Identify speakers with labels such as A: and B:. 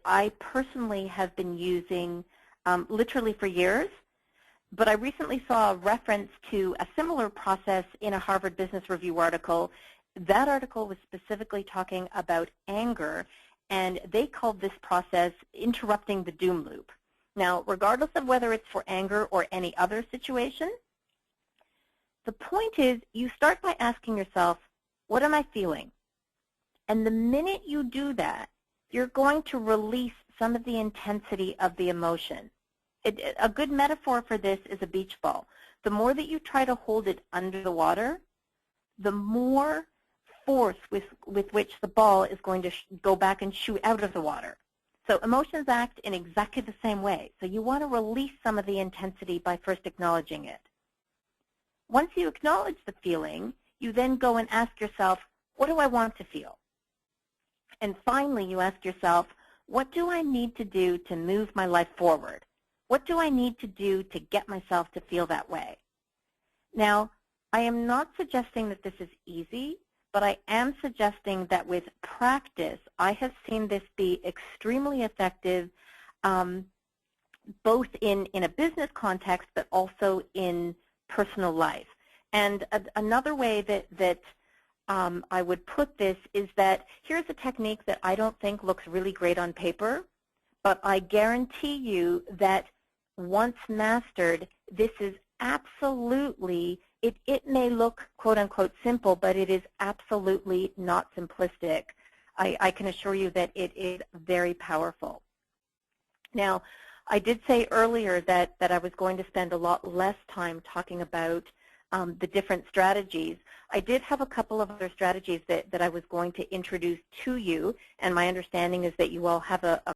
A: I personally have been using literally for years, but I recently saw a reference to a similar process in a Harvard Business Review article. That article was specifically talking about anger, and they called this process interrupting the doom loop. Now, regardless of whether it's for anger or any other situation, the point is you start by asking yourself, what am I feeling? And the minute you do that, you're going to release some of the intensity of the emotion. A good metaphor for this is a beach ball. The more that you try to hold it under the water, the more force with which the ball is going to go back and shoot out of the water. So emotions act in exactly the same way. So you want to release some of the intensity by first acknowledging it. Once you acknowledge the feeling, you then go and ask yourself, what do I want to feel? And finally, you ask yourself, what do I need to do to move my life forward? What do I need to do to get myself to feel that way? Now, I am not suggesting that this is easy, but I am suggesting that with practice, I have seen this be extremely effective, both in a business context, but also in personal life. And another way that I would put this is that here's a technique that I don't think looks really great on paper, but I guarantee you that once mastered, this is absolutely, it may look quote-unquote simple, but it is absolutely not simplistic. I can assure you that it is very powerful. Now, I did say earlier that I was going to spend a lot less time talking about the different strategies. I did have a couple of other strategies that I was going to introduce to you, and my understanding is that you all have a